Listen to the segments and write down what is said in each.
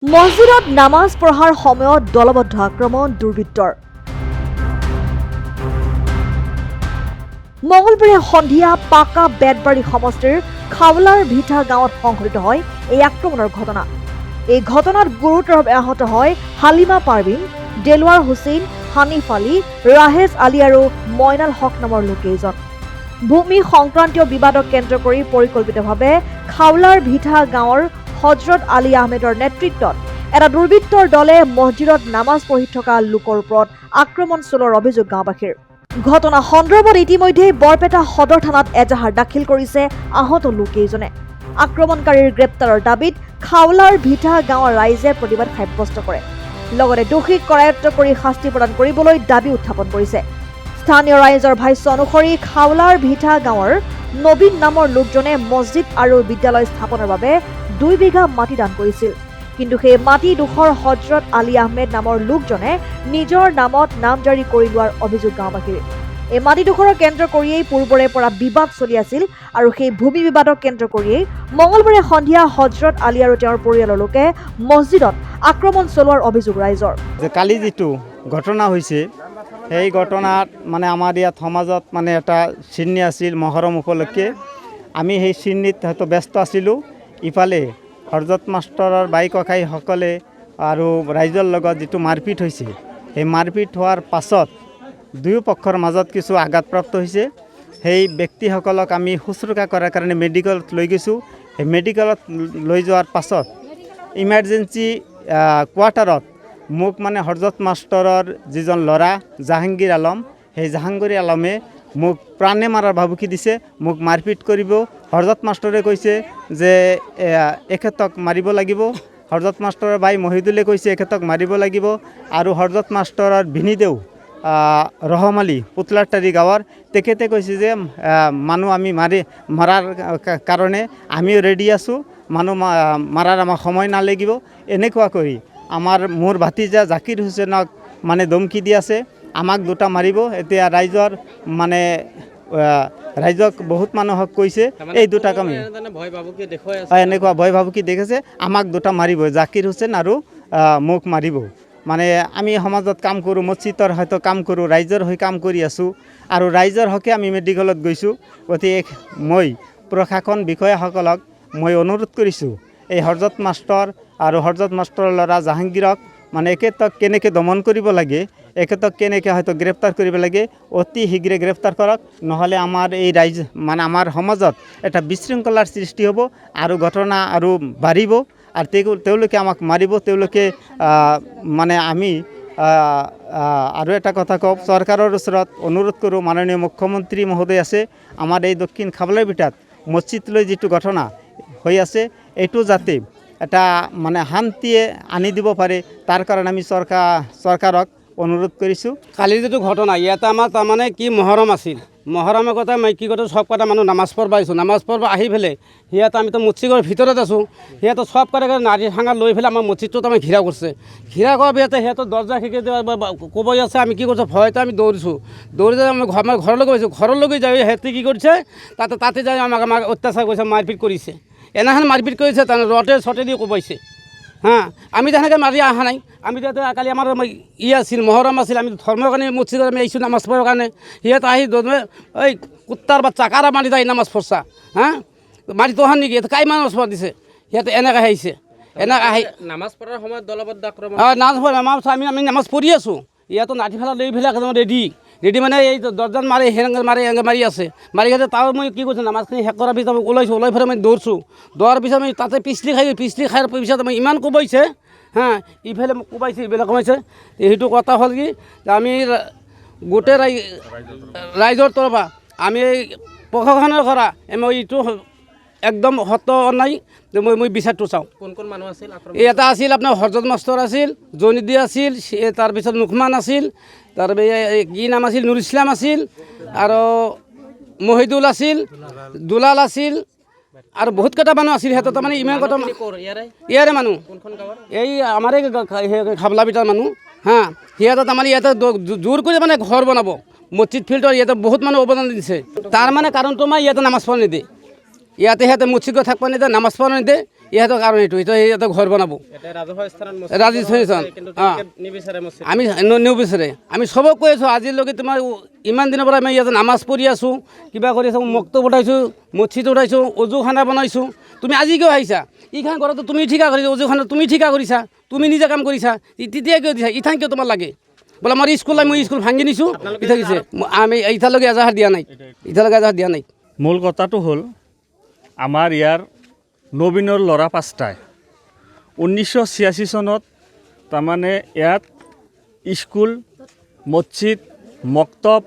মছজিদত নামাজ পঢ়াৰ সময়ত দলবদ্ধ আক্ৰমণ দুৰ্বৃত্তৰ। মঙলবাৰে সন্ধিয়া পাকা বেতবাৰী সমষ্টিৰ খাৱলাৰ ভিঠা গাঁৱত সংঘটিত হয় এই আক্ৰমণৰ ঘটনা। এই ঘটনাত গুৰুতৰভাৱে আহত হয় হালিমা পাৰভিন, দেলৱাৰ হুছেইন, হানিফ আলী, ৰাহেজ আলী আৰু মইনাল হক নামৰ লোককেইজন। ভূমি সংক্ৰান্তীয় বিবাদক কেন্দ্ৰ কৰি পৰিকল্পিতভাৱে খাৱলাৰ ভিঠা গাঁৱৰ হজৰত আলী আহমেদৰ নেতৃত্বত এটা দুৰ্বৃত্তৰ দলে মছজিদত নামাজ পঢ়ি থকা লোকৰ ওপৰত আক্ৰমণ চলোৱাৰ অভিযোগ গাঁওবাসীৰ। ঘটনা সন্দৰ্ভত ইতিমধ্যে বৰপেটা সদৰ থানাত এজাহাৰ দাখিল কৰিছে আহত লোককেইজনে। আক্ৰমণকাৰীৰ গ্ৰেপ্তাৰৰ দাবীত খাৱলাৰ ভিঠা গাঁৱৰ ৰাইজে প্ৰতিবাদ সাব্যস্ত কৰে। লগতে দোষীক কৰায়ত্ব কৰি শাস্তি প্ৰদান কৰিবলৈ দাবী উত্থাপন কৰিছে। স্থানীয় ৰাইজৰ ভাষ্য অনুসৰি খাৱলাৰ ভিঠা গাঁৱৰ নবীন নামৰ লোকজনে মছজিদ আৰু বিদ্যালয় স্থাপনৰ বাবে 2 বিঘা মাটি দান কৰিছিল। কিন্তু সেই মাটিডোখৰ হজৰত আলী আহমেদ নামৰ লোকজনে নিজৰ নামত নামজাৰি কৰি লোৱাৰ অভিযোগ গাঁওবাসীৰ। এই মাটিডোখৰৰ কেন্দ্ৰ কৰিয়েই পূৰ্বৰে পৰা বিবাদ চলি আছিল আৰু সেই ভূমি বিবাদক কেন্দ্ৰ কৰিয়েই মঙলবাৰে সন্ধিয়া হজৰত আলী আৰু তেওঁৰ পৰিয়ালৰ লোকে মছজিদত আক্ৰমণ চলোৱাৰ অভিযোগ ৰাইজৰ। কালি যিটো ঘটনা হৈছে সেই ঘটনাত আমাৰ ইয়াত সমাজত এটা চিন্নি আছিল মহৰম উপলক্ষে। আমি সেই চিন্নিত হয়তো ব্যস্ত আছিলোঁ। ইফালে হৰজত মাষ্টৰৰ বাইক ককাইসকলে আৰু ৰাইজৰ লগত যিটো মাৰপিট হৈছে সেই মাৰপিট হোৱাৰ পাছত দুয়ো পক্ষৰ মাজত কিছু আঘাতপ্ৰাপ্ত হৈছে। সেই ব্যক্তিসকলক আমি শুশ্ৰূষা কৰাৰ কাৰণে মেডিকেলত লৈ গৈছোঁ। সেই মেডিকেলত লৈ যোৱাৰ পাছত ইমাৰ্জেঞ্চি কোৱাৰ্টাৰত মোক হৰজত মাষ্টৰৰ যিজন ল'ৰা জাহাংগীৰ আলম, সেই জাহাংগীৰ আলমে মোক প্ৰাণে মাৰাৰ ভাবুকি দিছে, মোক মাৰপিট কৰিব। হৰজত মাষ্টৰে কৈছে যে এখেতক মাৰিব লাগিব। হৰজত মাষ্টৰৰ ভাই মহিদুলে কৈছে এখেতক মাৰিব লাগিব। আৰু হৰজত মাষ্টৰৰ ভিনিদেউ ৰহম আলী পুতলাটাৰী গাঁৱৰ, তেখেতে কৈছে যে মানুহ আমি মাৰাৰ কাৰণে আমিও ৰেডি আছোঁ, মানুহ মাৰাৰ আমাক সময় নালাগিব। এনেকুৱা কৰি মোৰ ভাতিজা জাকিৰ হুছেইনক ধমকি দি আছে, আমাক দুটা মাৰিব। এতিয়া ৰাইজক বহুত মানুহক কৈছে এই দুটা কামে এনেকুৱা ভয় ভাবুকি দেখাইছে, আমাক দুটা মাৰিব, জাকিৰ হুছেইন আৰু মোক মাৰিব। আমি সমাজত কাম কৰোঁ, মছজিদৰ হয়তো কাম কৰোঁ, ৰাইজৰ হৈ কাম কৰি আছোঁ আৰু ৰাইজৰ হকে আমি মেডিকেলত গৈছোঁ। গতিকে মই প্ৰশাসন বিষয়াসকলক মই অনুৰোধ কৰিছোঁ এই হৰজত মাষ্টৰ আৰু হৰজত মাষ্টৰৰ ল'ৰা জাহাংগীৰক এখেতক কেনেকৈ দমন কৰিব লাগে, এখেতক কেনেকৈ হয়তো গ্ৰেপ্তাৰ কৰিব লাগে, অতি শীঘ্ৰে গ্ৰেপ্তাৰ কৰক। নহ'লে আমাৰ এই ৰাইজ আমাৰ সমাজত এটা বিশৃংখলাৰ সৃষ্টি হ'ব আৰু ঘটনা আৰু বাঢ়িব আৰু তেওঁলোকে আমাক মাৰিব। তেওঁলোকে আমি আৰু এটা কথা কওঁ, চৰকাৰৰ ওচৰত অনুৰোধ কৰোঁ, মাননীয় মুখ্যমন্ত্ৰী মহোদয় আছে আমাৰ এই দক্ষিণ খাৱলাৰ ভিটাত মছজিদ লৈ যিটো ঘটনা হৈ আছে এইটো যাতে এটা শান্তিয়ে আনি দিব পাৰে, তাৰ কাৰণে আমি চৰকাৰক অনুৰোধ কৰিছোঁ। কালি যিটো ঘটনা ইয়াতে আমাৰ তাৰমানে কি মহৰম আছিল, মহৰমৰ কথা কি কথা চব কথা মানুহ নামাজ পঢ়িব আহিছোঁ, নামাজ পঢ়িব আহি পেলাই সিহঁতে আমিতো মছজিদৰ ভিতৰত আছোঁ, সিহঁতে চব কৰে নাৰী সাঙা লৈ পেলাই আমাৰ মছজিদটোত আমি ঘেৰা কৰিছে। ঘেৰা কৰাৰ পিছতে সিহঁতৰ দৰ্জা শিকি ক'ব আছে, আমি কি কৰিছোঁ ভয়তে আমি দৌৰিছোঁ। দৌৰি যাই আমি ঘৰলৈ গৈছোঁ। ঘৰলৈ যাই সিহঁতে কি কৰিছে তাতে যাই আমাক অত্যাচাৰ কৰিছে, মাৰপিট কৰিছে। এনেহেন মাৰপিট কৰিছে তাৰমানে ৰটে চটে দি কোবাইছে। আমি তেনেকৈ মাৰি অহা নাই। আমি তাতে কালি আমাৰ আছিল মহৰম আছিল, আমি ধৰ্মৰ কাৰণে মছজিদত আমি আহিছোঁ নামাজ পঢ়াৰ কাৰণে। সিহঁতে আহি এই কুত্তাৰ বাচ্চা কাৰা মাৰি যায় নামাজ পঢ়ছা, মাৰি তোহান নেকি, কাই নামাজ পঢ়া দিছে। সিহঁতে এনেকৈ আহিছে, এনেকৈ আহি নামাজ পঢ়াৰ সময়ত দলবদ্ধ আক্ৰমণ। আমি নামাজ পঢ়ি আছোঁ, ইয়াতো নাঠি ফেলা লৈ ফেলাই একদম ৰেডি এই দৰ্জাত মাৰি সেনেকৈ মাৰি আছে। মাৰি খাতে তাৰ মই কি কৰিছোঁ, নামাজখিনি শেষ কৰাৰ পিছত ওলাইছোঁ, ওলাই ফেলাই মই দৌৰছোঁ। দৌৰাৰ পিছত আমি তাতে পিছলি খাই পিছত আমি ইমান কোবাইছে, ইফালে মোক কোবাইছে, এইবিলাক কোবাইছে। সেইটো কথা হ'ল কি আমি গোটেই ৰাইজৰ তৰফা আমি প্ৰশাসনৰ পৰা মই এইটো একদম সত্য নাই যে মই বিচাৰটো চাওঁ। কোন কোন মানুহ আছিল? এটা আছিল আপোনাৰ হৰজত মাষ্টৰ আছিল, জনিদি আছিল, তাৰপিছত নুকমান আছিল, তাৰপিছত কি নাম আছিল নুৰ ইছলাম আছিল, আৰু মহিদুল আছিল, দুলাল আছিল আৰু বহুত কেইটা মানুহ আছিল। সিহঁতৰ তাৰমানে ইমান কথা ইয়াৰে মানুহ, এই আমাৰ খাৱলা বিটাৰ মানুহ। সিহঁতে তাৰমানে ইয়াতে জোৰ কৰি ঘৰ বনাব মছজিদ ফিল্ডৰ, ইয়াতে বহুত মানুহ অৱদান দিছে। তাৰ কাৰণটো ইয়াতে নামাজ পঢ়া নিদিয়ে, ইয়াতে সিহঁতে মছজিদত থাকিব নিদিয়ে, নামাজ পঢ়া নিদিয়ে। ইহঁতৰ কাৰণ এইটো সিহঁতে ঘৰ বনাব এটা ৰাজহুৱা স্থানত ৰাজস্থান স্থান কিন্তু অঁ তেওঁলোকে নিবিচাৰে মছজিদ। আমি নিবিচাৰে আমি চবক কৈ আছোঁ আজিলৈকে তোমাৰ ইমান দিনৰ পৰা আমি ইয়াতে নামাজ পঢ়ি আছোঁ কিবা কৰি আছোঁ মক্তব উঠাইছোঁ মছজিদ উঠাইছোঁ অজুখানা বনাইছোঁ তুমি আজি কিয় আহিছা ইখান ঘৰতো তুমি ঠিকা কৰিছা অজুখানা তুমি ঠিকা কৰিছা তুমি নিজে কাম কৰিছা তেতিয়া কিয় দিছা ইথান কিয় তোমাৰ লাগে বোলে আমাৰ স্কুল মই স্কুল ভাঙি নিছোঁ ইথা দিছে আমি এতিয়ালৈকে এজাহাৰ দিয়া নাই এতিয়ালৈকে এজাহাৰ দিয়া নাই। মূল কথাটো হ'ল আমাৰ ইয়াৰ নবীনৰ ল'ৰা পাঁচটাই 1986 চনত তাৰমানে ইয়াত স্কুল মছজিদ মক্তব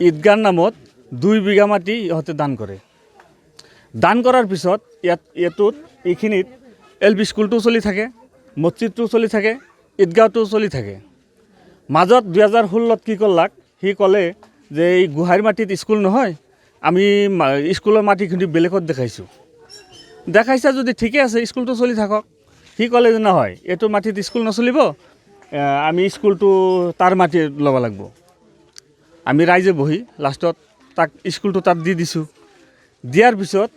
ঈদগাৰ নামত 2 বিঘা মাটি ইহঁতে দান কৰে। দান কৰাৰ পিছত এইটোত এইখিনিত LP স্কুলটো চলি থাকে মছজিদটো চলি থাকে ঈদগাহটো চলি থাকে। মাজত 2016ত কি কৰলাক সি ক'লে যে এই গুহাইৰ মাটিত স্কুল নহয় আমি স্কুলৰ মাটিখিনি বেলেগত দেখাইছা যদি ঠিকে আছে স্কুলটো চলি থাকক। সি ক'লে যে নহয় এইটো মাটিত স্কুল নচলিব আমি স্কুলটো তাৰ মাটি ল'ব লাগিব। আমি ৰাইজে বহি লাষ্টত তাক স্কুলটো তাত দি দিছোঁ। দিয়াৰ পিছত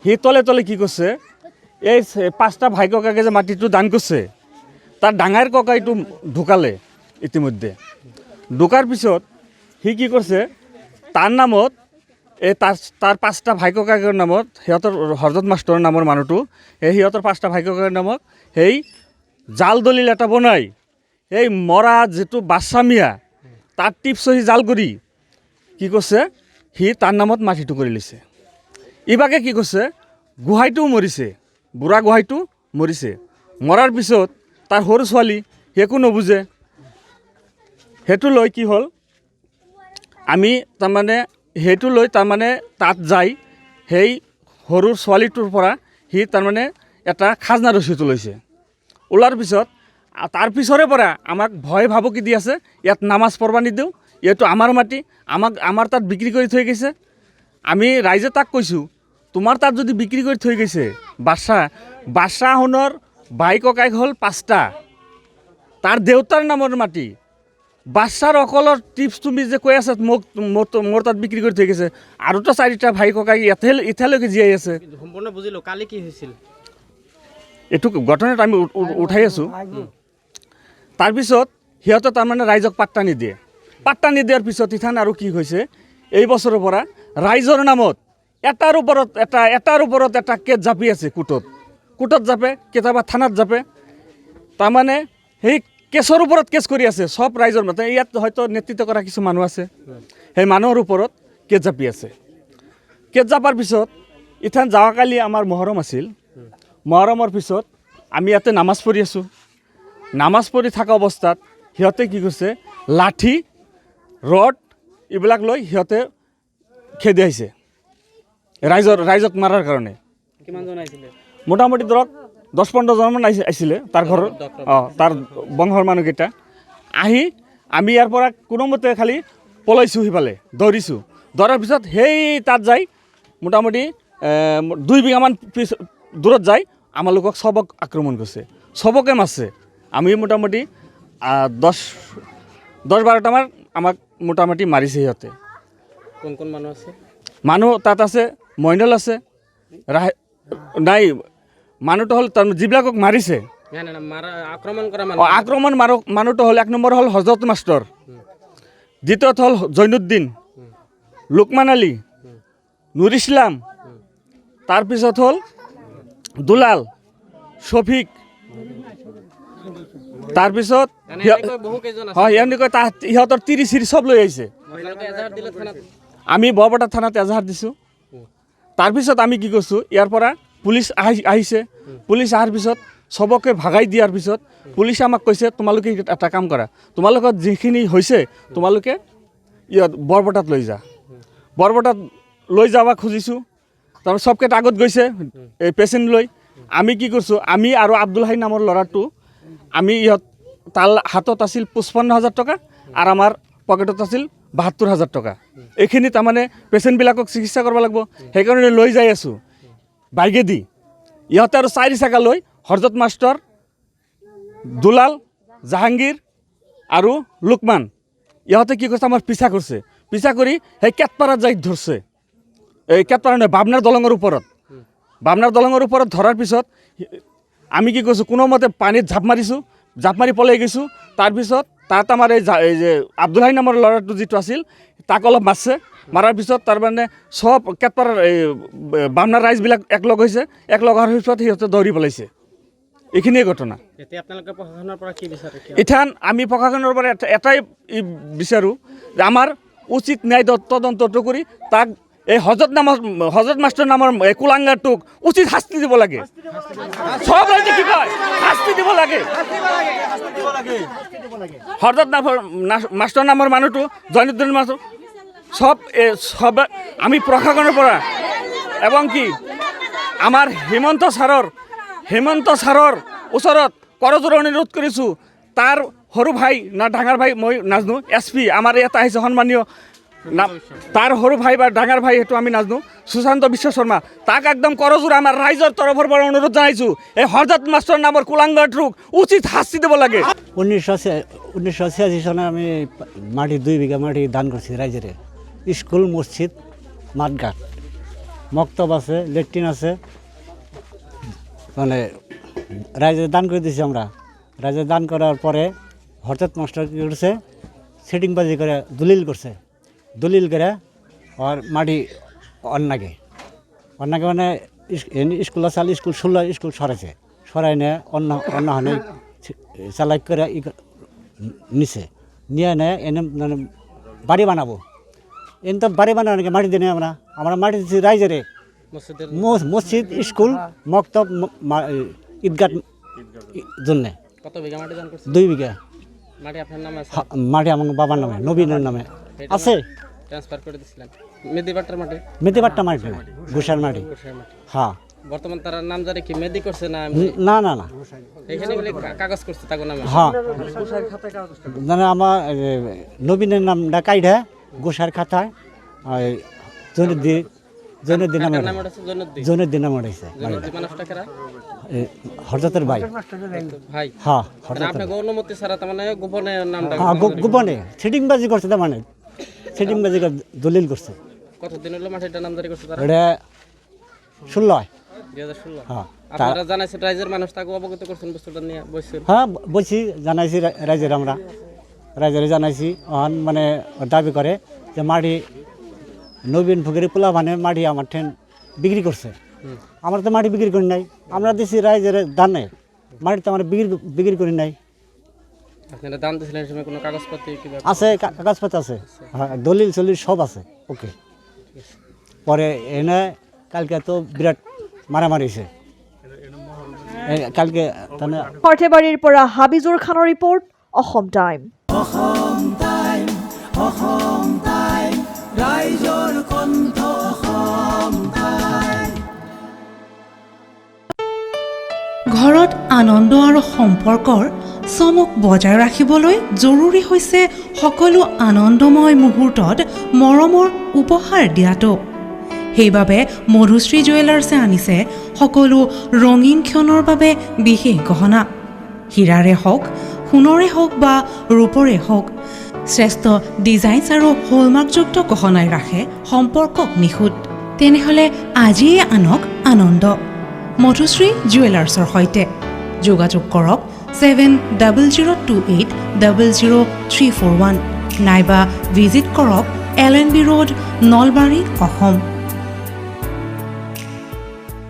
সি তলে তলে কি কৰিছে এই 5টা ভাই ককাকে যে মাটিটো দান কৰিছে তাৰ ডাঙৰ ককাইটো ঢুকালে ইতিমধ্যে। ঢুকাৰ পিছত সি কি কৰিছে তাৰ নামত এই তাৰ 5টা ভাই ককাকৰ নামত সিহঁতৰ হৰজত মাষ্টৰৰ নামৰ মানুহটো সেই সিহঁতৰ 5টা ভাই ককাকৰ নামত সেই জাল দলিল এটা বনাই সেই মৰা যিটো বাচ্চামিয়া তাৰ টিপছ সি জাল কৰি কি কৰিছে সি তাৰ নামত মাটিটো কৰি লৈছে। ইবাকে কি কৰিছে গোহাঁইটোও মৰিছে বুঢ়া গোহাঁইটো মৰিছে। মৰাৰ পিছত তাৰ সৰু ছোৱালী সি একো নুবুজে। সেইটো লৈ কি হ'ল আমি তাৰমানে তাত যাই সেই সৰু ছোৱালীটোৰ পৰা সি তাৰমানে এটা খাজনা ৰচিদটো লৈছে। ওলাৰ পিছত তাৰ পিছৰে পৰা আমাক ভয় ভাবুকি দি আছে ইয়াত নামাজ পঢ়বা নিদিওঁ এইটো আমাৰ মাটি আমাৰ তাত বিক্ৰী কৰি থৈ গৈছে। আমি ৰাইজে তাক কৈছোঁ তোমাৰ তাত যদি বিক্ৰী কৰি থৈ গৈছে বাদশ্বাহনৰ ভাই ককাইক হ'ল 5টা তাৰ দেউতাৰ নামৰ মাটি বাচ্চাৰ অকলৰ টিপছ তুমি যে কৈ আছে মোৰ তাত বিক্ৰী কৰি থৈ গৈছে আৰুতো 4টা ভাই ককাই এতিয়ালৈকে জীয়াই আছে। সম্পূৰ্ণ বুজিলোঁ কালি কি হৈছিল এইটো ঘটনাত আমি উঠাই আছোঁ। তাৰপিছত সিহঁতে তাৰমানে ৰাইজক পাত্তা নিদিয়াৰ পিছত ইথান আৰু কি হৈছে এই বছৰৰ পৰা ৰাইজৰ নামত এটাৰ ওপৰত এটা কেছ জাপি আছে কোৰ্টত জাপে কেতিয়াবা থানাত জাপে তাৰমানে সেই কেছৰ ওপৰত কেছ কৰি আছে চব ৰাইজৰ মতে। ইয়াত হয়তো নেতৃত্ব কৰা কিছু মানুহ আছে সেই মানুহৰ ওপৰত কেছ জাপি আছে। কেছ জাপাৰ পিছত ইথান যোৱাকালি আমাৰ মহৰম আছিল। মহৰমৰ পিছত আমি ইয়াতে নামাজ পঢ়ি আছোঁ। নামাজ পঢ়ি থকা অৱস্থাত সিহঁতে কি কৰিছে লাঠি ৰড এইবিলাক লৈ সিহঁতে খেদি আহিছে ৰাইজক মাৰাৰ কাৰণে। কিমানজন আহিছিলে মোটামুটি ধৰক 10-15 জনমান আহিছিলে তাৰ ঘৰৰ তাৰ বংশৰ মানুহকেইটা আহি আমি ইয়াৰ পৰা কোনোমতে খালি পলাইছোঁ সিফালে দৌৰাৰ পিছত সেই তাত যাই মোটামুটি 2 বিঘামান দূৰত যাই আমালোকক চবক আক্ৰমণ কৰিছে চবকে মাৰছে। আমি মোটামুটি 10-12টামান আমাক মোটামুটি মাৰিছে সিহঁতে। কোন কোন মানুহ আছে মানুহ তাত আছে মইনল আছে নাই মানুহটো হ'ল যিবিলাকক মাৰিছে আক্ৰমণ কৰা মানুহটো হ'ল 1 নম্বৰ হ'ল হজৰত মাষ্টৰ, দ্বিতীয়ত হ'ল জৈনুদ্দিন, লুকমান আলী, নুৰ ইছলাম, তাৰপিছত হ'ল দুলাল, শফিক, তাৰপিছত হয় এনেকৈ সিহঁতৰ 30 চব লৈ আহিছে। আমি বৰপেটা থানাত এজাহাৰ দিছোঁ। তাৰপিছত আমি কি কৰিছোঁ ইয়াৰ পৰা পুলিচ আহিছে। পুলিচ অহাৰ পিছত চবকে ভাগাই দিয়াৰ পিছত পুলিচে আমাক কৈছে তোমালোকে এটা কাম কৰা তোমালোকৰ যিখিনি হৈছে তোমালোকে বৰপেটাত লৈ যাব খুজিছোঁ। তাৰপিছত চবকেইটা আগত গৈছে এই পেচেণ্ট লৈ। আমি কি কৰিছোঁ আমি আৰু আব্দুল হাই নামৰ ল'ৰাটো আমি তাৰ হাতত আছিল 55,000 টকা আৰু আমাৰ পকেটত আছিল 72,000 টকা। এইখিনি তাৰমানে পেচেণ্টবিলাকক চিকিৎসা কৰিব লাগিব সেইকাৰণে লৈ যাই আছোঁ বাইকেদি। ইহঁতে আৰু 4 চাকা লৈ হৰজত মাষ্টৰ, দুলাল, জাহাংগীৰ আৰু লুকমান ইহঁতে কি কৰিছে আমাৰ পিছা কৰি সেই কেটপাৰাত যাই ধৰছে। এই কেটপাৰা নহয় বাবনাৰ দলঙৰ ওপৰত বামনাৰ দলঙৰ ওপৰত ধৰাৰ পিছত আমি কি কৈছোঁ কোনোমতে পানীত জাপ মাৰি পলাই গৈছোঁ। তাৰপিছত তাত আমাৰ এই যে আব্দুল হাই নামৰ ল'ৰাটো যিটো আছিল তাক অলপ মাৰছে, মাৰাৰ পিছত তাৰমানে চব কেটপাৰাৰ এই বামনাৰ ৰাইজবিলাক একলগ হৈছে, একলগ হোৱাৰ পিছত সিহঁতে দৌৰি পেলাইছে। এইখিনিয়ে ঘটনা। এতিয়া আপোনালোকে প্ৰশাসনৰ পৰা কি বিচাৰে? ইথান আমি প্ৰশাসনৰ পৰা এটাই বিচাৰোঁ যে আমাৰ উচিত ন্যায় তদন্তটো কৰি তাক এই হজৰত মাষ্টৰ নামৰ এই কুলাংগাৰটোক উচিত শাস্তি দিব লাগে। চব ৰাইজে কি কয় শাস্তি দিব লাগে। হজৰত মাষ্টৰ নামৰ মানুহটো জৈনুদ্দিন মাষ্টৰ সব আমি প্ৰশাসনৰ পৰা এবং কি আমাৰ হেমন্ত ছাৰৰ ওচৰত কৰজোৰ অনুৰোধ কৰিছোঁ। তাৰ সৰু ভাই না ডাঙৰ ভাই মই নাজানো, SP আমাৰ ইয়াত আহিছে সন্মানীয় তাৰ সৰু ভাই বা ডাঙৰ ভাই সেইটো আমি নাজানো, সুশান্ত বিশ্ব শৰ্মা, তাক একদম কৰজোৰ আমাৰ ৰাইজৰ তৰফৰ পৰা অনুৰোধ জনাইছোঁ এই হজৰত মাষ্টৰ নামৰ কুলাংগাৰটোক উচিত শাস্তি দিব লাগে। 1986 চনে আমি মাটি 2 বিঘা মাটি দান করছি রাইজের। স্কুল, মসজিদ, মাঠঘাট, মক্তব আছে, লেট্রিন আছে, মানে রাইজে দান করে দিয়েছি আমরা। রাইজে দান করার পরে হঠাৎ মাস্টার কী করছে, সেটিংবাজি করে দলিল করে আর মাটি অন্যাকে মানে স্কুল চাল স্কুল সরাইছে, সরাই নিয়ে অন্য হানে চালাই করে নিছে, নিয়ে নেয় এনে মানে বাড়ি বানাবো। এনে তো বাড়ি বানানো নাকি মাটি দিয়ে আমরা মাটি দিচ্ছি রাইজেরে। মসজিদ, স্কুল, মক্তব, ঈদগাহ জন্যে। কত বিঘা মাটি দান করছে? 2 বিঘা মাটি আপনার নামে আছে? মাটি আমার বাবার নামে, নবীনের নামে আছে। ট্রান্সফার করে দিছিলেন মেদিবাটার মাটি? মেদিবাট্টা মাটি না, ঘুষার মাটি। হ্যাঁ, বর্তমান তার নাম জারি কি মেদি করছে না? না এখানে বলে কাগজ করছে তার নামে? হ্যাঁ, মানে আমার নবীনের নামটা কাইডা ঘুষার খাতায় জৈনুদ্দিন নামে উঠেছে। হরজতের ভাই। হ্যাঁ, আপনার অনুমতি ছাড়া তার মানে গোপনে নামটা? হ্যাঁ, গোপনে সেটিংবাজি করছে, তার মানে সেটিংবাজি দলিল করছে। কতদিন হলো মাটিটা নাম জারি করছে তারা? এটা 16 2016। হ্যাঁ, আপনারা জানাইছেন রাইজের মানুষ তাকে অবগত করছেন বিষয়টা নিয়ে? বলছেন? হ্যাঁ, বলছি, জানাইছি রাইজের, আমরা রাইজের জানাইছি। মানে দাবি করে যে মাটি নবীন ফুকের পোলা মানে মাটি আমার ঠেন বিক্রি করছে। আমরা তো মাটি বিক্রি করি নাই, আমরা দিচ্ছি রাইজের দানে, মাটি তো আমরা বিক্রি করি নাই। আপনারা দান দিয়েছিলেন সময় কোনো কাগজপত্র আছে? কাগজপত্র আছে, হ্যাঁ, দলিল সব আছে। ওকে, পরে এনে কালকে তো বিরাট মারামারি হয়েছে কালকে। সৰ্থেবাৰীৰ পৰা হাবিজুৰ খানৰ ৰিপৰ্ট, অসম টাইম। ঘৰত আনন্দ আৰু সম্পৰ্কৰ চমক বজাই ৰাখিবলৈ জৰুৰী হৈছে সকলো আনন্দময় মুহূৰ্তত মৰমৰ উপহাৰ দিয়াটো। সেইবাবে মধুশ্ৰী জুৱেলাৰ্ছে আনিছে সকলো ৰঙীন ক্ষণৰ বাবে বিশেষ গহনা। হীৰাৰে হওক, সোণৰে হওক বা ৰূপৰে হওক, শ্ৰেষ্ঠ ডিজাইনছ আৰু হলমাৰ্কযুক্ত গহনাই ৰাখে সম্পৰ্কক নিখুঁত। তেনেহ'লে আজিয়ে আনক আনন্দ মধুশ্ৰী জুৱেলাৰ্ছৰ সৈতে। যোগাযোগ কৰক 7002800341 নাইবা ভিজিট কৰক LNB ৰোড, নলবাৰী, অসম।